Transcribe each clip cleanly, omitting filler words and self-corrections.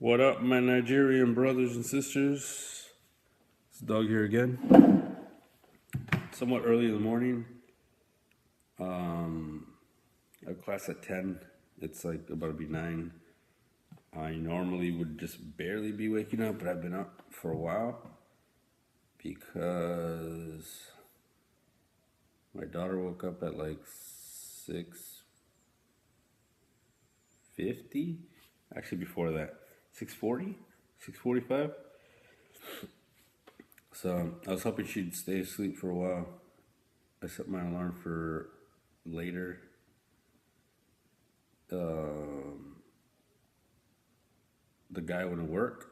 What up, my Nigerian brothers and sisters? It's Doug here again. Somewhat early in the morning. I have class at 10. It's like about to be 9. I normally would just barely be waking up, but I've been up for a while because my daughter woke up at like 6:50. Actually, before that, 6:40, 6:45. So I was hoping she'd stay asleep for a while. I set my alarm for later. The guy went to work.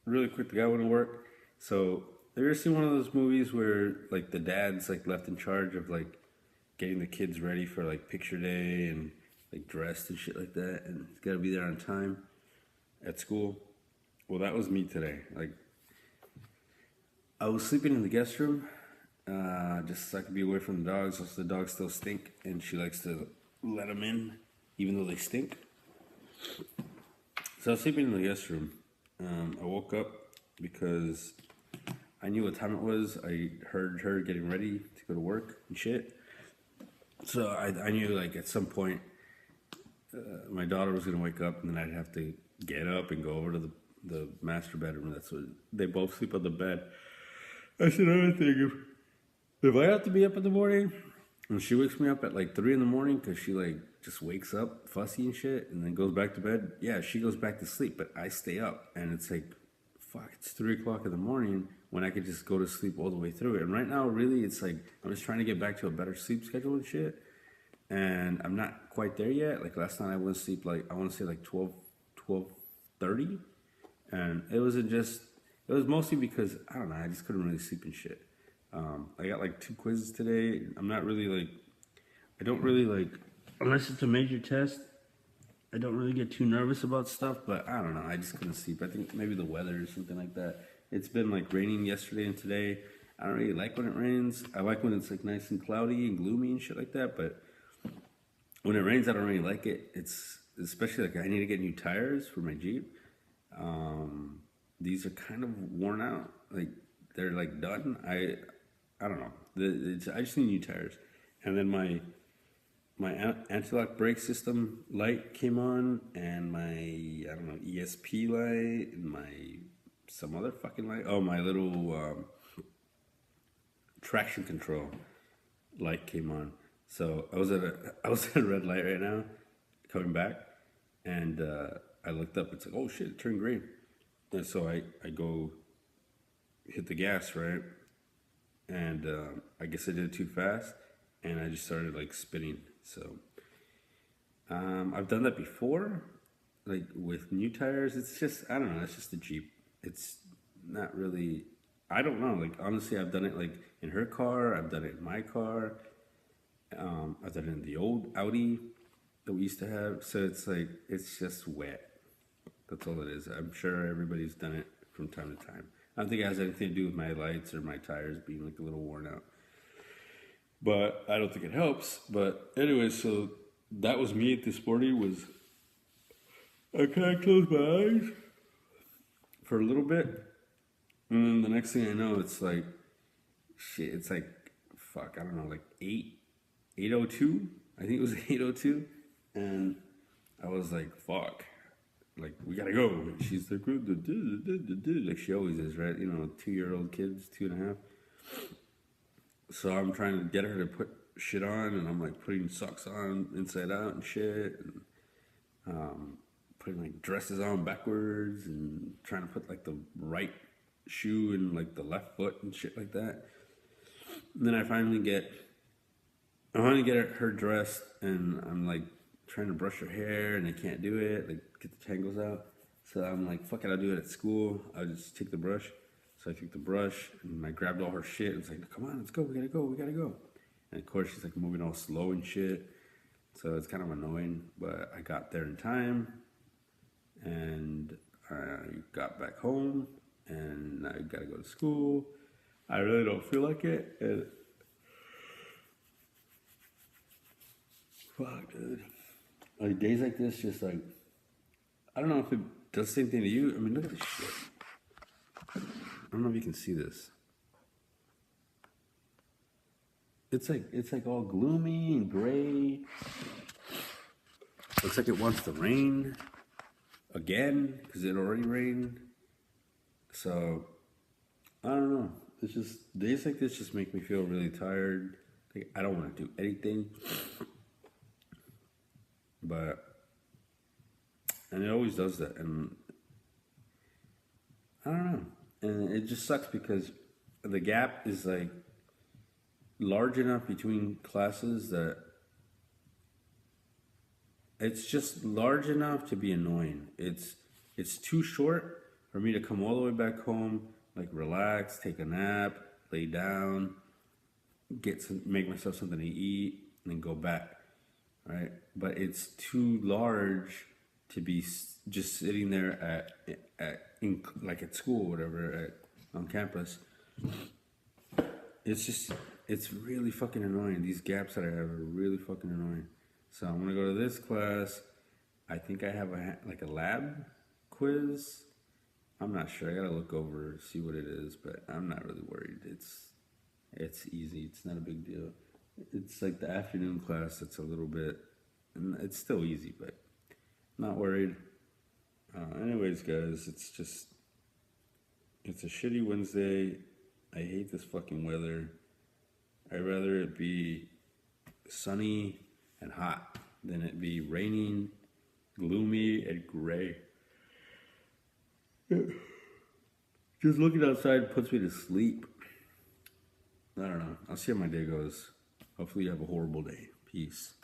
Really quick, the guy went to work. So have you ever seen one of those movies where like the dad's like left in charge of like getting the kids ready for like picture day and like dressed and shit like that, and he's got to be there on time at school? Well, that was me today. Like I was sleeping in the guest room, just so I could be away from the dogs. So the dogs still stink, and she likes to let them in, even though they stink. So I was sleeping in the guest room. I woke up because I knew what time it was. I heard her getting ready to go to work and shit. So I knew like at some point my daughter was gonna wake up, and then I'd have to get up and go over to the master bedroom. That's what they both sleep on the bed. I said, I think if I have to be up in the morning, and she wakes me up at like 3 in the morning because she like just wakes up fussy and shit, and then goes back to bed. Yeah, she goes back to sleep, but I stay up, and it's like, fuck, it's 3 o'clock in the morning when I could just go to sleep all the way through it. And right now, really, it's like I'm just trying to get back to a better sleep schedule and shit, and I'm not quite there yet. Like last night, I went to sleep like I want to say like 12:30, and it wasn't just. It was mostly because I don't know. I just couldn't really sleep and shit. I got like 2 quizzes today. I'm not really like. I don't really like unless it's a major test. I don't really get too nervous about stuff, but I don't know. I just couldn't sleep. I think maybe the weather or something like that. It's been like raining yesterday and today. I don't really like when it rains. I like when it's like nice and cloudy and gloomy and shit like that. But when it rains, I don't really like it. It's especially like I need to get new tires for my Jeep. These are kind of worn out. Like they're like done. I don't know. I just need new tires. And then my anti-lock brake system light came on, and my I don't know ESP light, and my some other fucking light. Oh, my little traction control light came on. So I was at a red light right now, coming back, and I looked up. It's like, oh shit, it turned green. And so I go hit the gas, right? And I guess I did it too fast, and I just started like spinning. So I've done that before, like with new tires. It's just I don't know. It's just a Jeep. It's not really. I don't know. Like honestly, I've done it like in her car. I've done it in my car. I've done it in the old Audi that we used to have. So it's like it's just wet. That's all it is. I'm sure everybody's done it from time to time. I don't think it has anything to do with my lights or my tires being like a little worn out. But I don't think it helps. But anyway, so that was me at this morning. Was I kind of closed my eyes for a little bit, and then the next thing I know, it's like shit. It's like fuck. I don't know, like 8:02. I think it was 8:02, and I was like fuck. Like we gotta go. And she's like, like she always is, right? You know, 2-year-old kids, 2.5. So I'm trying to get her to put shit on, and I'm like putting socks on inside out and shit, and putting like dresses on backwards, and trying to put like the right shoe in like the left foot and shit like that. And then I finally get her dressed, and I'm like trying to brush her hair, and I can't do it, like get the tangles out. So I'm like, fuck it, I'll do it at school. I'll just take the brush. So I took the brush, and I grabbed all her shit. And it's like, come on, let's go, we gotta go, we gotta go. And of course, she's like moving all slow and shit. So it's kind of annoying, but I got there in time, and I got back home, and I gotta go to school. I really don't feel like it. And fuck, dude. Like days like this, just like I don't know if it does the same thing to you? I mean, look at this shit. I don't know if you can see this. It's like all gloomy and gray. Looks like it wants to rain again because it already rained. So I don't know. It's just days like this just make me feel really tired. Like I don't want to do anything. And it always does that, and I don't know. And it just sucks because the gap is like large enough between classes that it's just large enough to be annoying. It's too short for me to come all the way back home, like relax, take a nap, lay down, make myself something to eat, and then go back. Right? But it's too large to be just sitting there like at school or whatever on campus. It's really fucking annoying. These gaps that I have are really fucking annoying. So I'm gonna go to this class. I think I have a lab quiz. I'm not sure. I gotta look over see what it is, but I'm not really worried. It's easy. It's not a big deal. It's like the afternoon class. It's a little bit, and it's still easy, but not worried. Anyways, guys, it's a shitty Wednesday. I hate this fucking weather. I'd rather it be sunny and hot than it be raining, gloomy, and gray. Just looking outside puts me to sleep. I don't know. I'll see how my day goes. Hopefully you have a horrible day. Peace.